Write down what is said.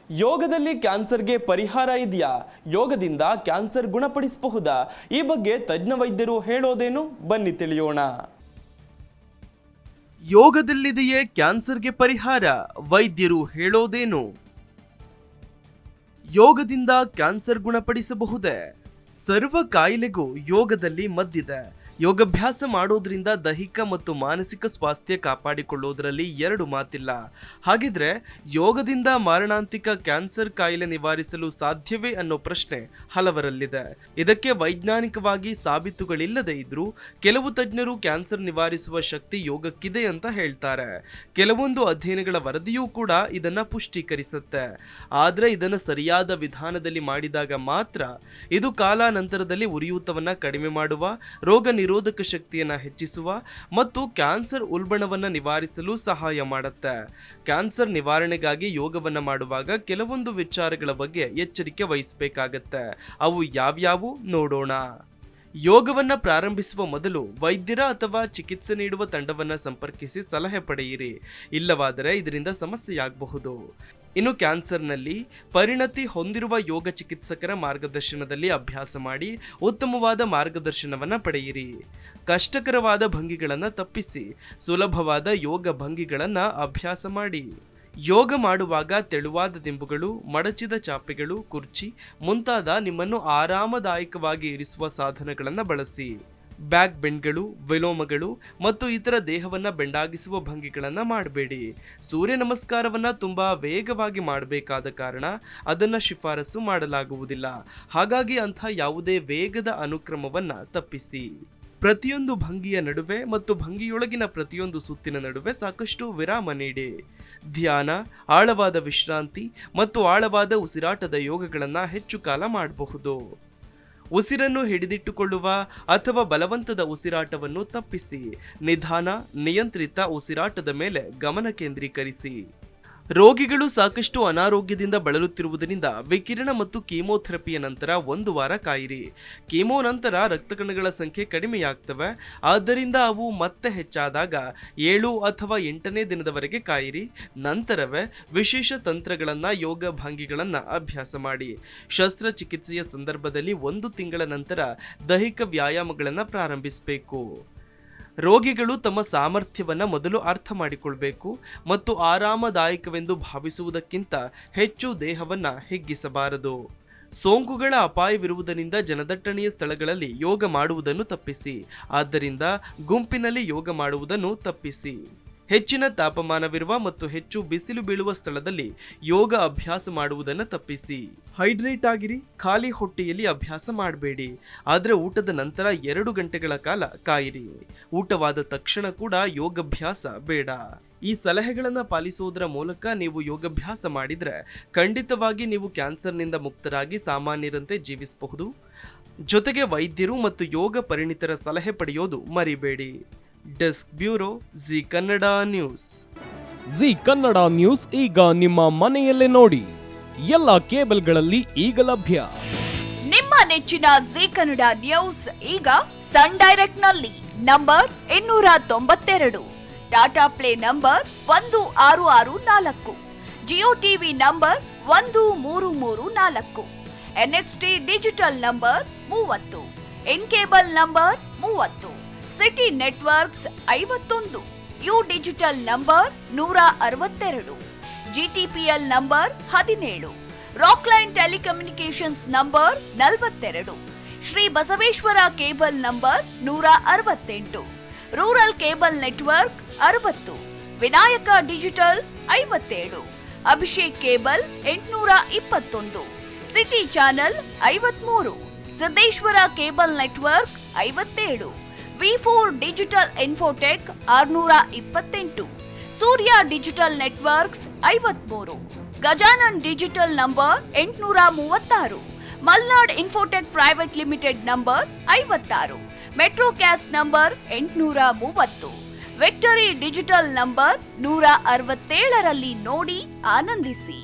ಯೋಗದಲ್ಲಿ ಕ್ಯಾನ್ಸರ್ಗೆ ಪರಿಹಾರ ಇದೆಯಾ? ಯೋಗದಿಂದ ಕ್ಯಾನ್ಸರ್ ಗುಣಪಡಿಸಬಹುದಾ? ಈ ಬಗ್ಗೆ ತಜ್ಞ ವೈದ್ಯರು ಹೇಳೋದೇನು? ಬನ್ನಿ ತಿಳಿಯೋಣ. ಯೋಗದಲ್ಲಿದೆಯೇ ಕ್ಯಾನ್ಸರ್ಗೆ ಪರಿಹಾರ? ವೈದ್ಯರು ಹೇಳೋದೇನು? ಯೋಗದಿಂದ ಕ್ಯಾನ್ಸರ್ ಗುಣಪಡಿಸಬಹುದೇ? ಸರ್ವ ಕಾಯಿಲೆಗೂ ಯೋಗದಲ್ಲಿ ಮದ್ದಿದೆ. ಯೋಗಾಭ್ಯಾಸ ಮಾಡೋದ್ರಿಂದ ದೈಹಿಕ ಮತ್ತು ಮಾನಸಿಕ ಸ್ವಾಸ್ಥ್ಯ ಕಾಪಾಡಿಕೊಳ್ಳೋದ್ರಲ್ಲಿ ಎರಡು ಮಾತಿಲ್ಲ. ಹಾಗಿದ್ರೆ ಯೋಗದಿಂದ ಮಾರಣಾಂತಿಕ ಕ್ಯಾನ್ಸರ್ ಕಾಯಿಲೆ ನಿವಾರಿಸಲು ಸಾಧ್ಯವೇ ಅನ್ನೋ ಪ್ರಶ್ನೆ ಹಲವರಲ್ಲಿದೆ. ಇದಕ್ಕೆ ವೈಜ್ಞಾನಿಕವಾಗಿ ಸಾಬೀತುಗಳಿಲ್ಲದೆ ಇದ್ರೂ ಕೆಲವು ತಜ್ಞರು ಕ್ಯಾನ್ಸರ್ ನಿವಾರಿಸುವ ಶಕ್ತಿ ಯೋಗಕ್ಕಿದೆ ಅಂತ ಹೇಳ್ತಾರೆ. ಕೆಲವೊಂದು ಅಧ್ಯಯನಗಳ ವರದಿಯೂ ಕೂಡ ಇದನ್ನ ಪುಷ್ಟೀಕರಿಸುತ್ತೆ. ಆದ್ರೆ ಇದನ್ನ ಸರಿಯಾದ ವಿಧಾನದಲ್ಲಿ ಮಾಡಿದಾಗ ಮಾತ್ರ ಇದು ಕಾಲಾನಂತರದಲ್ಲಿ ಉರಿಯೂತವನ್ನ ಕಡಿಮೆ ಮಾಡುವ, ರೋಗ ನಿರೋಧಕ ಶಕ್ತಿಯನ್ನ ಹೆಚ್ಚಿಸುವ ಮತ್ತು ಕ್ಯಾನ್ಸರ್ ಉಲ್ಬಣವನ್ನ ನಿವಾರಿಸಲು ಸಹಾಯ ಮಾಡುತ್ತೆ. ಕ್ಯಾನ್ಸರ್ ನಿವಾರಣೆಗಾಗಿ ಯೋಗವನ್ನ ಮಾಡುವಾಗ ಕೆಲವೊಂದು ವಿಚಾರಗಳ ಬಗ್ಗೆ ಎಚ್ಚರಿಕೆ ವಹಿಸಬೇಕಾಗತ್ತೆ. ಅವು ಯಾವ್ಯಾವು ನೋಡೋಣ. ಯೋಗವನ್ನ ಪ್ರಾರಂಭಿಸುವ ಮೊದಲು ವೈದ್ಯರ ಅಥವಾ ಚಿಕಿತ್ಸೆ ನೀಡುವ ತಂಡವನ್ನ ಸಂಪರ್ಕಿಸಿ ಸಲಹೆ ಪಡೆಯಿರಿ. ಇಲ್ಲವಾದರೆ ಇದರಿಂದ ಸಮಸ್ಯೆಯಾಗಬಹುದು. ಇನ್ನು ಕ್ಯಾನ್ಸರ್ನಲ್ಲಿ ಪರಿಣತಿ ಹೊಂದಿರುವ ಯೋಗ ಚಿಕಿತ್ಸಕರ ಮಾರ್ಗದರ್ಶನದಲ್ಲಿ ಅಭ್ಯಾಸ ಮಾಡಿ ಉತ್ತಮವಾದ ಮಾರ್ಗದರ್ಶನವನ್ನ ಪಡೆಯಿರಿ. ಕಷ್ಟಕರವಾದ ಭಂಗಿಗಳನ್ನು ತಪ್ಪಿಸಿ ಸುಲಭವಾದ ಯೋಗ ಭಂಗಿಗಳನ್ನು ಅಭ್ಯಾಸ ಮಾಡಿ. ಯೋಗ ಮಾಡುವಾಗ ತೆಳುವಾದ ದಿಂಬುಗಳು, ಮಡಚಿದ ಚಾಪೆಗಳು, ಕುರ್ಚಿ ಮುಂತಾದ ನಿಮ್ಮನ್ನು ಆರಾಮದಾಯಕವಾಗಿ ಇರಿಸುವ ಸಾಧನಗಳನ್ನು ಬಳಸಿ. ಬ್ಯಾಕ್ ಬೆಂಡ್ಗಳು, ವಿಲೋಮಗಳು ಮತ್ತು ಇತರ ದೇಹವನ್ನ ಬೆಂಡಾಗಿಸುವ ಭಂಗಿಗಳನ್ನ ಮಾಡಬೇಡಿ. ಸೂರ್ಯ ನಮಸ್ಕಾರವನ್ನ ತುಂಬಾ ವೇಗವಾಗಿ ಮಾಡಬೇಕಾದ ಕಾರಣ ಅದನ್ನ ಶಿಫಾರಸು ಮಾಡಲಾಗುವುದಿಲ್ಲ. ಹಾಗಾಗಿ ಅಂಥ ಯಾವುದೇ ವೇಗದ ಅನುಕ್ರಮವನ್ನ ತಪ್ಪಿಸಿ. ಪ್ರತಿಯೊಂದು ಭಂಗಿಯ ನಡುವೆ ಮತ್ತು ಭಂಗಿಯೊಳಗಿನ ಪ್ರತಿಯೊಂದು ಸುತ್ತಿನ ನಡುವೆ ಸಾಕಷ್ಟು ವಿರಾಮ ನೀಡಿ. ಧ್ಯಾನ, ಆಳವಾದ ವಿಶ್ರಾಂತಿ ಮತ್ತು ಆಳವಾದ ಉಸಿರಾಟದ ಯೋಗಗಳನ್ನು ಹೆಚ್ಚು ಕಾಲ ಮಾಡಬಹುದು. ಉಸಿರನ್ನು ಹಿಡಿದಿಟ್ಟುಕೊಳ್ಳುವ ಅಥವಾ ಬಲವಂತದ ಉಸಿರಾಟವನ್ನು ತಪ್ಪಿಸಿ. ನಿಧಾನ, ನಿಯಂತ್ರಿತ ಉಸಿರಾಟದ ಮೇಲೆ ಗಮನ ಕೇಂದ್ರೀಕರಿಸಿ. ರೋಗಿಗಳು ಸಾಕಷ್ಟು ಅನಾರೋಗ್ಯದಿಂದ ಬಳಲುತ್ತಿರುವುದರಿಂದ ವಿಕಿರಣ ಮತ್ತು ಕೀಮೋಥೆರಪಿಯ ನಂತರ 1 ವಾರ ಕಾಯಿರಿ. ಕೀಮೋ ನಂತರ ರಕ್ತಕಣಗಳ ಸಂಖ್ಯೆ ಕಡಿಮೆಯಾಗ್ತವೆ. ಆದ್ದರಿಂದ ಅವು ಮತ್ತೆ ಹೆಚ್ಚಾದಾಗ 7 ಅಥವಾ 8ನೇ ದಿನದವರೆಗೆ ಕಾಯಿರಿ. ನಂತರವೇ ವಿಶೇಷ ತಂತ್ರಗಳನ್ನು, ಯೋಗ ಭಂಗಿಗಳನ್ನು ಅಭ್ಯಾಸ ಮಾಡಿ. ಶಸ್ತ್ರಚಿಕಿತ್ಸೆಯ ಸಂದರ್ಭದಲ್ಲಿ 1 ತಿಂಗಳ ನಂತರ ದೈಹಿಕ ವ್ಯಾಯಾಮಗಳನ್ನು ಪ್ರಾರಂಭಿಸಬೇಕು. ರೋಗಿಗಳು ತಮ್ಮ ಸಾಮರ್ಥ್ಯವನ್ನು ಮೊದಲು ಅರ್ಥ ಮಾಡಿಕೊಳ್ಬೇಕು ಮತ್ತು ಆರಾಮದಾಯಕವೆಂದು ಭಾವಿಸುವುದಕ್ಕಿಂತ ಹೆಚ್ಚು ದೇಹವನ್ನು ಹಿಗ್ಗಿಸಬಾರದು. ಸೋಂಕುಗಳ ಅಪಾಯವಿರುವುದರಿಂದ ಜನದಟ್ಟಣೆಯ ಸ್ಥಳಗಳಲ್ಲಿ ಯೋಗ ಮಾಡುವುದನ್ನು ತಪ್ಪಿಸಿ. ಆದ್ದರಿಂದ ಗುಂಪಿನಲ್ಲಿ ಯೋಗ ಮಾಡುವುದನ್ನು ತಪ್ಪಿಸಿ. ಹೆಚ್ಚಿನ ತಾಪಮಾನವಿರುವ ಮತ್ತು ಹೆಚ್ಚು ಬಿಸಿಲು ಬೀಳುವ ಸ್ಥಳದಲ್ಲಿ ಯೋಗ ಅಭ್ಯಾಸ ಮಾಡುವುದನ್ನು ತಪ್ಪಿಸಿ. ಹೈಡ್ರೇಟ್ ಆಗಿರಿ. ಖಾಲಿ ಹೊಟ್ಟೆಯಲ್ಲಿ ಅಭ್ಯಾಸ ಮಾಡಬೇಡಿ. ಆದರೆ ಊಟದ ನಂತರ 2 ಗಂಟೆಗಳ ಕಾಲ ಕಾಯಿರಿ. ಊಟವಾದ ತಕ್ಷಣ ಕೂಡ ಯೋಗಾಭ್ಯಾಸ ಬೇಡ. ಈ ಸಲಹೆಗಳನ್ನು ಪಾಲಿಸುವುದರ ಮೂಲಕ ನೀವು ಯೋಗಾಭ್ಯಾಸ ಮಾಡಿದರೆ ಖಂಡಿತವಾಗಿ ನೀವು ಕ್ಯಾನ್ಸರ್ನಿಂದ ಮುಕ್ತರಾಗಿ ಸಾಮಾನ್ಯರಂತೆ ಜೀವಿಸಬಹುದು. ಜೊತೆಗೆ ವೈದ್ಯರು ಮತ್ತು ಯೋಗ ಪರಿಣಿತರ ಸಲಹೆ ಪಡೆಯೋದು ಮರಿಬೇಡಿ. Desk bureau, G Kannada news. G Kannada news ಈಗ ನಿಮ್ಮ ಮನೆಯಲ್ಲೇ ನೋಡಿ. ಎಲ್ಲ ಕೇಬಲ್ಗಳಲ್ಲಿ ಈಗ ಲಭ್ಯ. ನಿಮ್ಮ ನೆಚ್ಚಿನ ಜಿ ಕನ್ನಡ ನ್ಯೂಸ್ ಈಗ ಸನ್ ಡೈರೆಕ್ಟ್ ನಲ್ಲಿ number 292, Tata play number 1664, Jio TV number 1334, NXT digital number 30, in cable number 30, city networks 51, U digital number 162, GTPL number 17, Rockline telecommunications number 42, Shri Basaveshwara cable number 168, rural cable network 60, Vinayaka digital 57, Abhishek cable 821, city channel 53, Siddeshwara cable network 57, V4 digital Infotech 628, Surya digital networks 53, Gajanan digital number 836, Malnad Infotech Private Limited number 56, Metrocast number 830, Victory Digital number 167ರಲ್ಲಿ ನೋಡಿ ಆನಂದಿಸಿ.